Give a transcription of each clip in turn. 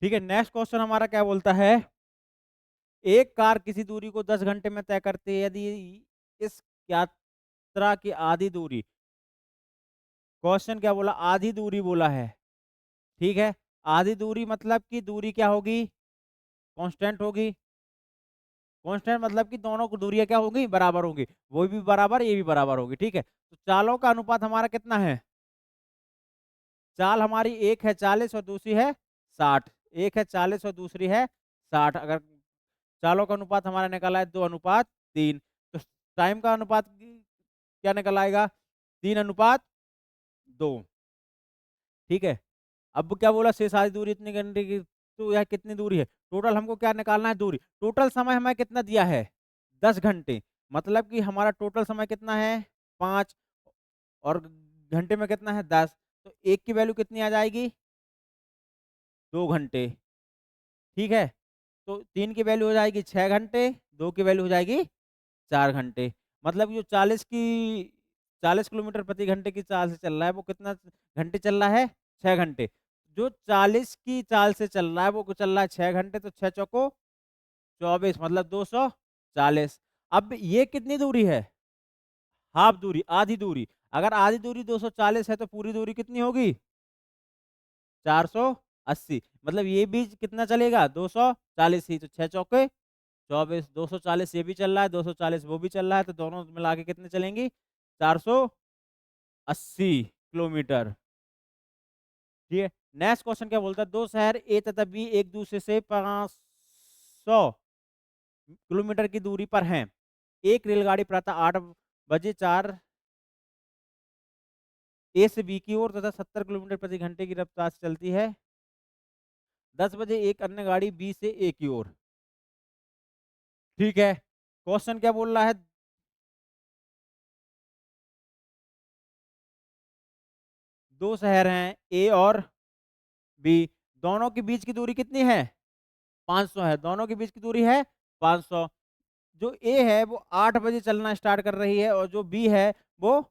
ठीक है, next question हमारा क्या बोलता है, एक कार किसी दूरी को 10 घंटे में तय करती है यदि इस यात्रा की आधी दूरी, क्वेश्चन क्या बोला, आधी दूरी बोला है। ठीक है, आधी दूरी मतलब कि दूरी क्या होगी, कांस्टेंट होगी। कांस्टेंट मतलब कि दोनों को दूरियां क्या होंगी, बराबर होंगी, वो भी बराबर ये भी बराबर होगी। ठीक है, तो चालों का अनुपात हमारा कितना है, चाल हमारी एक है 40 और दूसरी है 60। एक है 40 और दूसरी है 60। अगर चालों का अनुपात हमारा निकला है 2:3, तो टाइम का अनुपात क्या निकल आएगा, 3:2। ठीक है, अब क्या बोला, शेष आधी दूरी इतनी घंटे की, तो यह कितनी दूरी है, टोटल हमको क्या निकालना है, दूरी। टोटल समय हमें कितना दिया है, 10 घंटे, मतलब कि हमारा टोटल समय कितना है, 5, और घंटे में कितना है, 10। तो एक की वैल्यू कितनी आ जाएगी, 2 घंटे। ठीक है, तो 3 की वैल्यू हो जाएगी 6 घंटे, 2 की वैल्यू हो जाएगी 4 घंटे। मतलब जो 40 किलोमीटर प्रति घंटे की चाल से चल रहा है वो कितना घंटे चल रहा है, 6 घंटे। जो 40 की चाल से चल रहा है वो चल रहा है 6 घंटे, तो 6 चौको 24, मतलब 240। अब ये कितनी दूरी है, हाफ दूरी, आधी दूरी। अगर आधी दूरी 240 है तो पूरी दूरी कितनी होगी, 480। मतलब ये भी कितना चलेगा, 240 ही, तो 6 चौके 24, 240 ये भी चल रहा है, 240 वो भी चल रहा है, तो दोनों मिला के कितने चलेंगी, 480 किलोमीटर। ठीक है, नेक्स्ट क्वेश्चन क्या बोलता है, दो शहर ए तथा बी एक दूसरे से 500 किलोमीटर की दूरी पर हैं। एक रेलगाड़ी प्रातः 8 बजे 4 ए से बी की ओर तथा 70 किलोमीटर प्रति घंटे की रफ्तार से चलती है। 10 बजे एक अन्य गाड़ी बी से ए की ओर। ठीक है, क्वेश्चन क्या बोल रहा है, दो शहर हैं ए और बी, दोनों के बीच की दूरी कितनी है, 500 है, दोनों के बीच की दूरी है 500। जो ए है वो 8 बजे चलना स्टार्ट कर रही है और जो बी है वो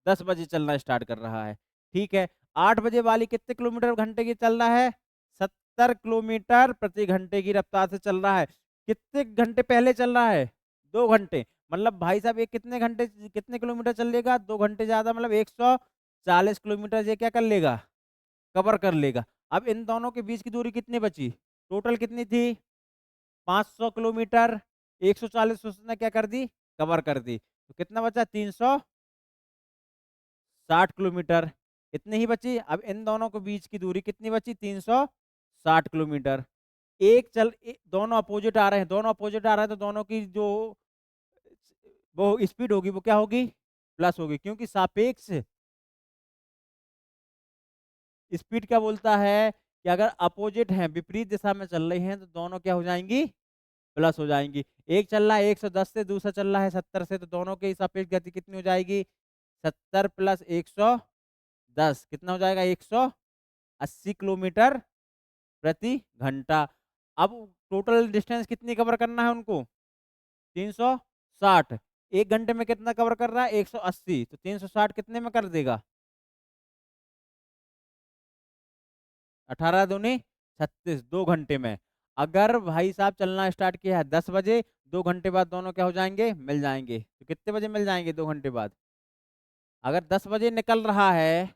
10 बजे चलना स्टार्ट कर रहा है। ठीक है, 8 बजे वाली कितने किलोमीटर घंटे की चल रहा है, 70 किलोमीटर प्रति घंटे की रफ्तार से चल रहा है। कितने घंटे पहले चल रहा है, 2 घंटे। मतलब भाई साहब ये कितने घंटे कितने किलोमीटर चल लेगा, 2 घंटे ज्यादा, मतलब 140 किलोमीटर ये क्या कर लेगा, कवर कर लेगा। अब इन दोनों के बीच की दूरी कितनी बची, टोटल कितनी थी, 500 किलोमीटर, 140 उसने क्या कर दी, कवर कर दी, तो कितना बचा, 360 किलोमीटर। इतनी ही बची। अब इन दोनों के बीच की दूरी कितनी बची, 360 किलोमीटर। दोनों अपोजिट आ रहे हैं, दोनों अपोजिट आ रहे हैं, तो दोनों की जो वो स्पीड होगी वो क्या होगी, प्लस होगी, क्योंकि सापेक्ष स्पीड क्या बोलता है कि अगर अपोजिट हैं, विपरीत दिशा में चल रही हैं, तो दोनों क्या हो जाएंगी, प्लस हो जाएंगी। एक चल रहा है 110 से, दूसरा चल रहा है 70 से, तो दोनों के सापेक्ष गति कितनी हो जाएगी, 70 + 110 कितना हो जाएगा, 180 किलोमीटर प्रति घंटा। अब टोटल डिस्टेंस कितनी कवर करना है उनको, 360। 1 घंटे में कितना कवर कर रहा है, 180, तो 360 कितने में कर देगा, 18×2 = 36, 2 घंटे में। अगर भाई साहब चलना स्टार्ट किया है 10 बजे, 2 घंटे बाद दोनों क्या हो जाएंगे, मिल जाएंगे। तो कितने बजे मिल जाएंगे, 2 घंटे बाद। अगर 10 बजे निकल रहा है,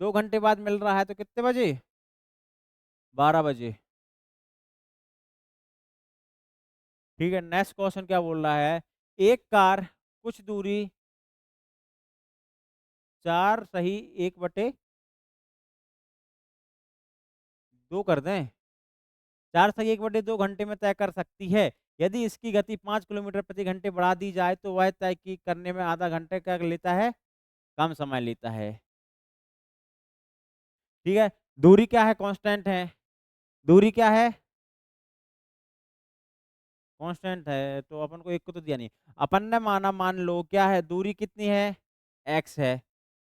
2 घंटे बाद मिल रहा है, तो कितने बजे, 12 बजे। ठीक है, नेक्स्ट क्वेश्चन क्या बोल रहा है, एक कार कुछ दूरी 4 सही 1/2 कर दें, 4 सही 1/2 घंटे में तय कर सकती है। यदि इसकी गति 5 किलोमीटर प्रति घंटे बढ़ा दी जाए तो वह तय की करने में आधा घंटे का लेता है, कम समय लेता है। ठीक है, दूरी क्या है, कांस्टेंट है, दूरी क्या है, कांस्टेंट है, तो अपन को एक को तो दिया नहीं। अपन ने माना, मान लो क्या है, दूरी कितनी है, x है,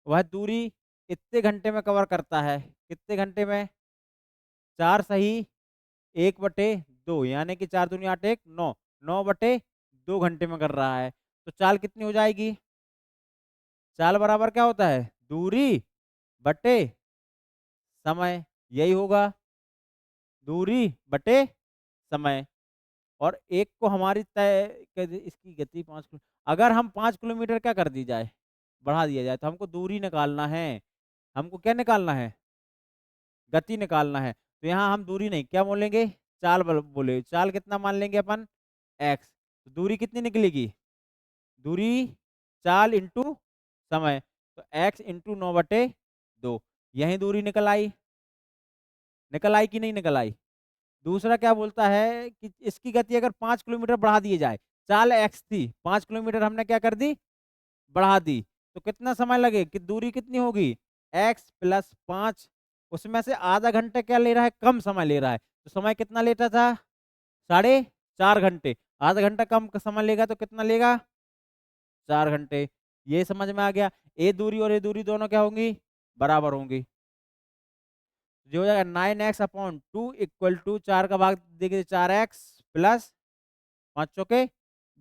वह दूरी कितने घंटे में कवर करता है, कितने घंटे में, 4 सही 1/2, यानी कि 4×2 = 8, 9, 9/2 घंटे में कर रहा है। तो चाल कितनी हो जाएगी, चाल बराबर क्या होता है, दूरी बटे समय, यही होगा। दूरी बटे समय। और एक को हमारी तय इसकी गति 5 किलो, अगर हम 5 किलोमीटर क्या कर दी जाए, बढ़ा दिया जाए, तो हमको दूरी निकालना है। हमको क्या निकालना है, गति निकालना है। तो यहाँ हम दूरी नहीं, क्या बोलेंगे, चाल बोले, चाल कितना मान लेंगे अपन, x। तो दूरी कितनी निकलेगी, दूरी चाल इंटू समय, तो x इंटू 9/2, यही दूरी निकल आई कि नहीं निकल आई। दूसरा क्या बोलता है कि इसकी गति अगर 5 किलोमीटर बढ़ा दिए जाए, चाल x थी, 5 किलोमीटर हमने क्या कर दी, बढ़ा दी, तो कितना समय लगे, कि दूरी कितनी होगी, x + 5, उसमें से आधा घंटे क्या ले रहा है, कम समय ले रहा है। तो समय कितना लेता था, 4.5 घंटे, आधा घंटा कम का समय लेगा तो कितना लेगा, 4 घंटे। ये समझ में आ गया। ए दूरी और ए दूरी दोनों क्या होंगी, बराबर होंगी। जो हो जाएगा 9x/2 = 4 का भाग देखिए 4x + 5 चौके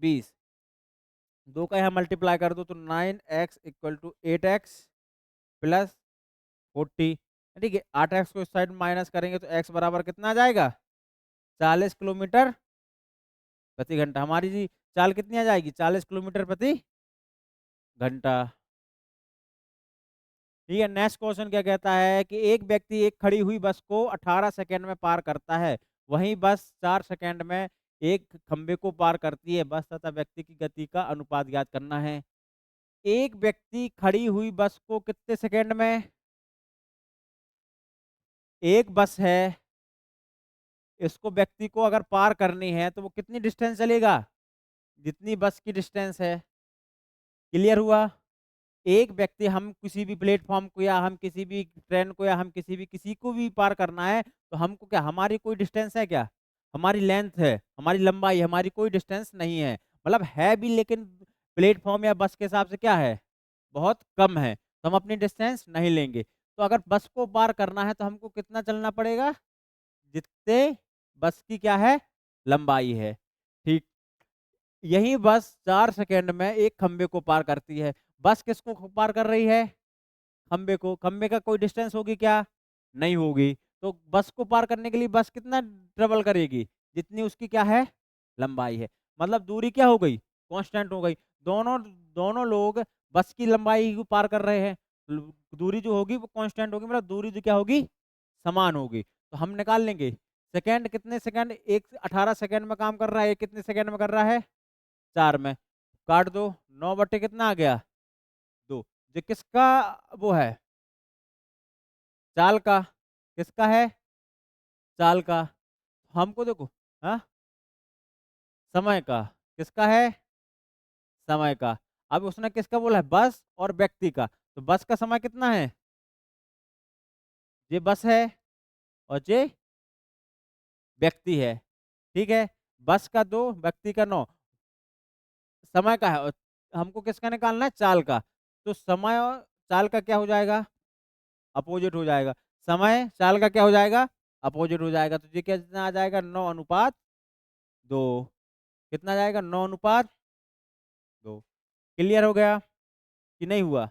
20, 2 का यहाँ मल्टीप्लाई कर दो तो 9x = 8x + 40। ठीक है, 8x को इस साइड माइनस करेंगे तो x बराबर कितना आ जाएगा, 40 किलोमीटर प्रति घंटा। हमारी जी चाल कितनी आ जाएगी, 40 किलोमीटर प्रति घंटा। ठीक है, नेक्स्ट क्वेश्चन क्या कहता है कि एक व्यक्ति एक खड़ी हुई बस को 18 सेकंड में पार करता है, वहीं बस 4 सेकंड में एक खंबे को पार करती है। बस तथा व्यक्ति की गति का अनुपात ज्ञात करना है। एक व्यक्ति खड़ी हुई बस को कितने सेकंड में, एक बस है, इसको व्यक्ति को अगर पार करनी है तो वो कितनी डिस्टेंस चलेगा, जितनी बस की डिस्टेंस है। क्लियर हुआ। एक व्यक्ति, हम किसी भी प्लेटफॉर्म को या हम किसी भी ट्रेन को या हम किसी को भी पार करना है, तो हमको क्या, हमारी कोई डिस्टेंस है क्या, हमारी लेंथ है, हमारी लंबाई, हमारी कोई डिस्टेंस नहीं है, मतलब है भी लेकिन प्लेटफॉर्म या बस के हिसाब से क्या है, बहुत कम है, तो हम अपनी डिस्टेंस नहीं लेंगे। तो अगर बस को पार करना है तो हमको कितना चलना पड़ेगा, जितने बस की क्या है, लंबाई है। ठीक, यही बस 4 सेकंड में एक खंबे को पार करती है। बस किसको पार कर रही है, खंबे को। खंबे का कोई डिस्टेंस होगी क्या, नहीं होगी। तो बस को पार करने के लिए बस कितना ट्रेवल करेगी, जितनी उसकी क्या है, लंबाई है। मतलब दूरी क्या हो गई, कांस्टेंट हो गई। दोनों दोनों लोग बस की लंबाई को पार कर रहे हैं, दूरी जो होगी वो कांस्टेंट होगी, मतलब दूरी जो क्या होगी, समान होगी। तो हम निकाल लेंगे सेकंड, कितने सेकंड, एक 18 सेकंड में काम कर रहा है, एक कितने सेकंड में कर रहा है, 4 में। काट दो, 9 बटे कितना आ गया, 2। जो किसका वो है, चाल का, किसका है, चाल का। हमको देखो, हाँ, समय का, किसका है, समय का। अब उसने किसका बोला है, बस और व्यक्ति का। तो बस का समय कितना है, ये बस है, और ये व्यक्ति है। ठीक है, बस का 2, व्यक्ति का 9, समय का है, और हमको किसका निकालना है, चाल का। तो समय और चाल का क्या हो जाएगा, अपोजिट हो जाएगा। समय चाल का क्या हो जाएगा, अपोजिट हो जाएगा। तो ये कितना आ जाएगा, 9:2। कितना जाएगा, 9:2। क्लियर हो गया कि नहीं हुआ।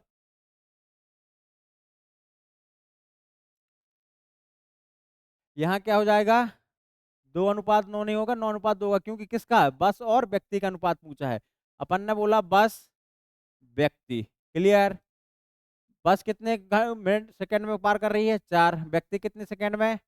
यहाँ क्या हो जाएगा, 2:9 नहीं होगा, 9:2 होगा, क्योंकि किसका है, बस और व्यक्ति का अनुपात पूछा है। अपन ने बोला बस व्यक्ति। क्लियर। बस कितने मिनट सेकंड में पार कर रही है, 4। व्यक्ति कितने सेकंड में,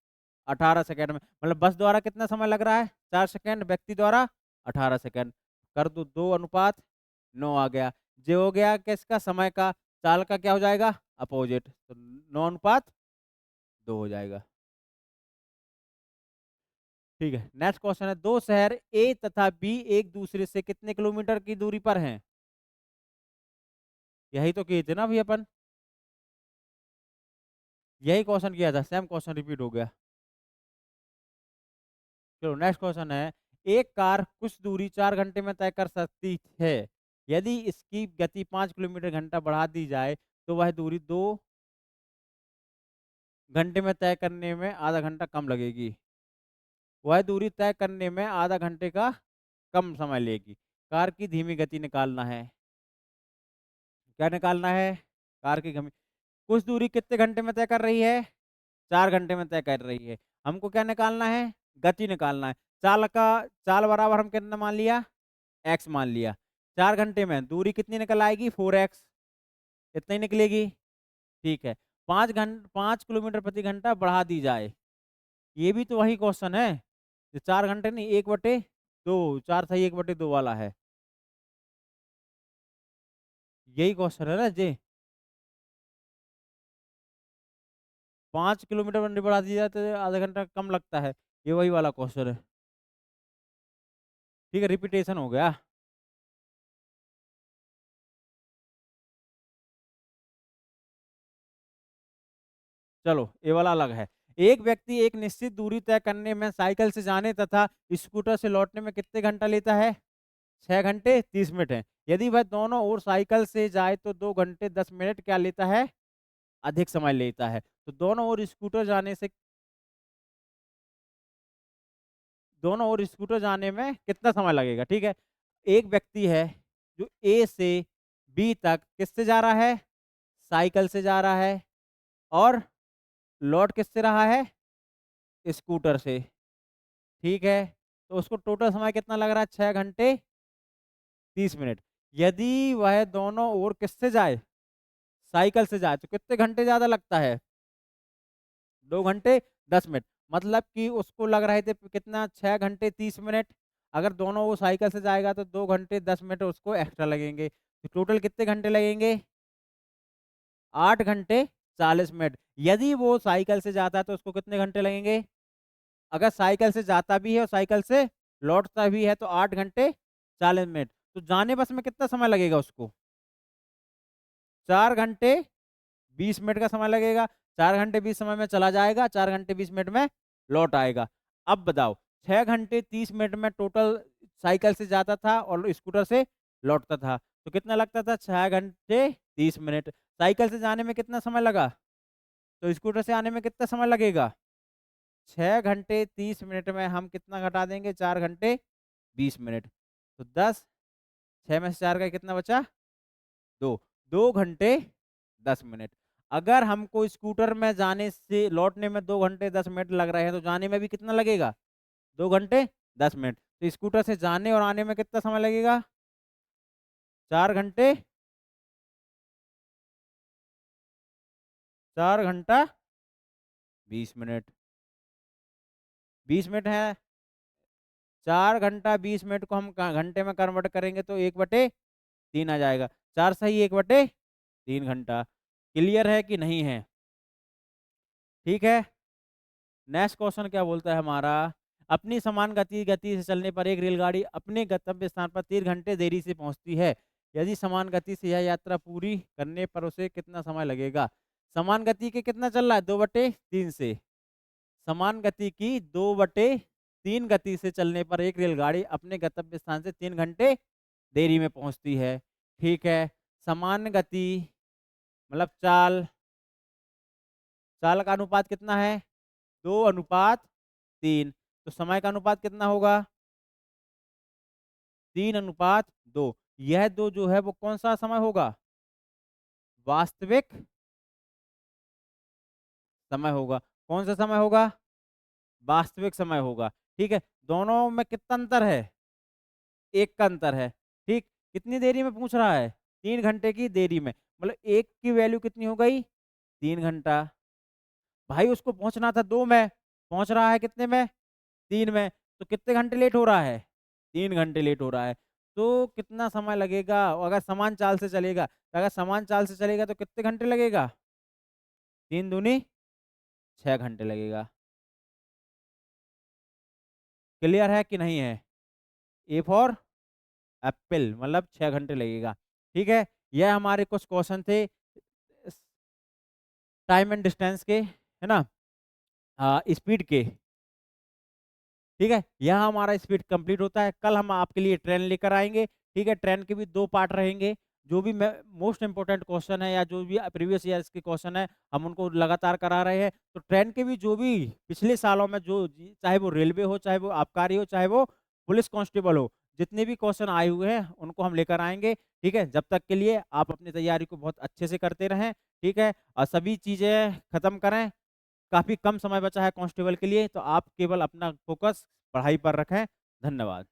18 सेकंड में। मतलब बस द्वारा कितना समय लग रहा है, 4 सेकंड, व्यक्ति द्वारा 18 सेकंड। कर दो, 2:9 आ गया। जो हो गया किसका, समय का। चाल का क्या हो जाएगा, अपोजिट, तो 9:2 हो जाएगा। ठीक है, नेक्स्ट क्वेश्चन है, दो शहर ए तथा बी एक दूसरे से कितने किलोमीटर की दूरी पर हैं। यही तो किए थे ना अभी अपन, यही क्वेश्चन किया था, सेम क्वेश्चन रिपीट हो गया। चलो नेक्स्ट क्वेश्चन है, एक कार कुछ दूरी 4 घंटे में तय कर सकती है, यदि इसकी गति 5 किलोमीटर घंटा बढ़ा दी जाए तो वह दूरी 2 घंटे में तय करने में आधा घंटा कम लगेगी। वह दूरी तय करने में आधा घंटे का कम समय लेगी। कार की धीमी गति निकालना है। क्या निकालना है, कार की कुछ दूरी कितने घंटे में तय कर रही है, 4 घंटे में तय कर रही है। हमको क्या निकालना है, गति निकालना है। चाल बराबर हम कितना मान लिया, x मान लिया। 4 घंटे में दूरी कितनी निकल आएगी, 4x, इतनी निकलेगी। ठीक है, 5 किलोमीटर प्रति घंटा बढ़ा दी जाए, ये भी तो वही क्वेश्चन है। 4 घंटे नहीं, 1/2, 4 सही 1/2 वाला है, यही क्वेश्चन है ना जी। 5 किलोमीटर पर बढ़ा दी जाए तो आधा घंटा कम लगता है, ये वही वाला क्वेश्चन है। ठीक है, रिपीटेशन हो गया। चलो ये वाला अलग है। एक व्यक्ति एक निश्चित दूरी तय करने में साइकिल से जाने तथा स्कूटर से लौटने में कितने घंटा लेता है, 6 घंटे 30 मिनट है। यदि वह दोनों ओर साइकिल से जाए तो 2 घंटे 10 मिनट क्या लेता है, अधिक समय लेता है। तो दोनों ओर स्कूटर जाने में कितना समय लगेगा। ठीक है, एक व्यक्ति है जो ए से बी तक किससे जा रहा है, साइकिल से जा रहा है, और लौट किससे रहा है, स्कूटर से। ठीक है, तो उसको टोटल समय कितना लग रहा है, 6 घंटे 30 मिनट। यदि वह दोनों ओर किससे जाए, साइकिल से जाए, तो कितने घंटे ज्यादा लगता है, 2 घंटे 10 मिनट। मतलब कि उसको लग रहे थे कितना, 6 घंटे 30 मिनट। अगर दोनों वो साइकिल से जाएगा तो 2 घंटे 10 मिनट उसको एक्स्ट्रा लगेंगे, तो टोटल कितने घंटे लगेंगे, 8 घंटे 40 मिनट। यदि वो साइकिल से जाता है तो उसको कितने घंटे लगेंगे, अगर साइकिल से जाता भी है और साइकिल से लौटता भी है तो 8 घंटे 40 मिनट। तो जाने बस में कितना समय लगेगा उसको, 4 घंटे 20 मिनट का समय लगेगा। 4 घंटे 20 समय में चला जाएगा, 4 घंटे 20 मिनट में लौट आएगा। अब बताओ, 6 घंटे 30 मिनट में टोटल साइकिल से जाता था और स्कूटर से लौटता था, तो कितना लगता था, 6 घंटे 30 मिनट। साइकिल से जाने में कितना समय लगा, तो स्कूटर से आने में कितना समय लगेगा, 6 घंटे 30 मिनट में हम कितना घटा देंगे, 4 घंटे 20 मिनट। तो 10, 6 में से 4 का कितना बचा, 2, 2 घंटे 10 मिनट। अगर हमको स्कूटर में जाने से लौटने में 2 घंटे 10 मिनट लग रहे हैं, तो जाने में भी कितना लगेगा, 2 घंटे 10 मिनट। तो स्कूटर से जाने और आने में कितना समय लगेगा, 4 घंटे 4 घंटा 20 मिनट। 20 मिनट है, 4 घंटा 20 मिनट को हम घंटे में कन्वर्ट करेंगे तो 1/3 आ जाएगा। 4 सही 1/3 घंटा। क्लियर है कि नहीं है, ठीक है। नेक्स्ट क्वेश्चन क्या बोलता है हमारा, अपनी समान गति से चलने पर एक रेलगाड़ी अपने गंतव्य स्थान पर 3 घंटे देरी से पहुंचती है। यदि समान गति से यह यात्रा पूरी करने पर उसे कितना समय लगेगा। समान गति के कितना चल रहा है, 2/3 से। समान गति की 2/3 गति से चलने पर एक रेलगाड़ी अपने गंतव्य स्थान से 3 घंटे देरी में पहुंचती है। ठीक है, समान गति मतलब चाल, चाल का अनुपात कितना है, 2:3। तो समय का अनुपात कितना होगा, 3:2। यह दो जो है वो कौन सा समय होगा, वास्तविक समय होगा। कौन सा समय होगा, वास्तविक समय होगा। ठीक है, दोनों में कितना अंतर है, एक का अंतर है। ठीक, कितनी देरी में पूछ रहा है, 3 घंटे की देरी में, मतलब एक की वैल्यू कितनी हो गई, 3 घंटा। भाई उसको पहुंचना था 2 में, पहुंच रहा है कितने में, 3 में, तो कितने घंटे लेट हो रहा है, 3 घंटे लेट हो रहा है। तो कितना समय लगेगा, अगर समान चाल से चलेगा, तो अगर समान चाल से चलेगा तो कितने घंटे लगेगा, 3 दूनी 6 घंटे लगेगा। क्लियर है कि नहीं है, ए फॉर एप्पल, मतलब 6 घंटे लगेगा। ठीक है, यह हमारे कुछ क्वेश्चन थे टाइम एंड डिस्टेंस के, है ना, स्पीड के। ठीक है, यहाँ हमारा स्पीड कंप्लीट होता है। कल हम आपके लिए ट्रेन लेकर आएंगे। ठीक है, ट्रेन के भी 2 पार्ट रहेंगे। जो भी मोस्ट इंपोर्टेंट क्वेश्चन है या जो भी प्रीवियस ईयर्स के क्वेश्चन है हम उनको लगातार करा रहे हैं। तो ट्रेन के भी जो भी पिछले सालों में जो, चाहे वो रेलवे हो, चाहे वो आबकारी हो, चाहे वो पुलिस कांस्टेबल हो, जितने भी क्वेश्चन आए हुए हैं उनको हम लेकर आएंगे। ठीक है, जब तक के लिए आप अपनी तैयारी को बहुत अच्छे से करते रहें। ठीक है, और सभी चीजें खत्म करें। काफ़ी कम समय बचा है कांस्टेबल के लिए, तो आप केवल अपना फोकस पढ़ाई पर रखें। धन्यवाद।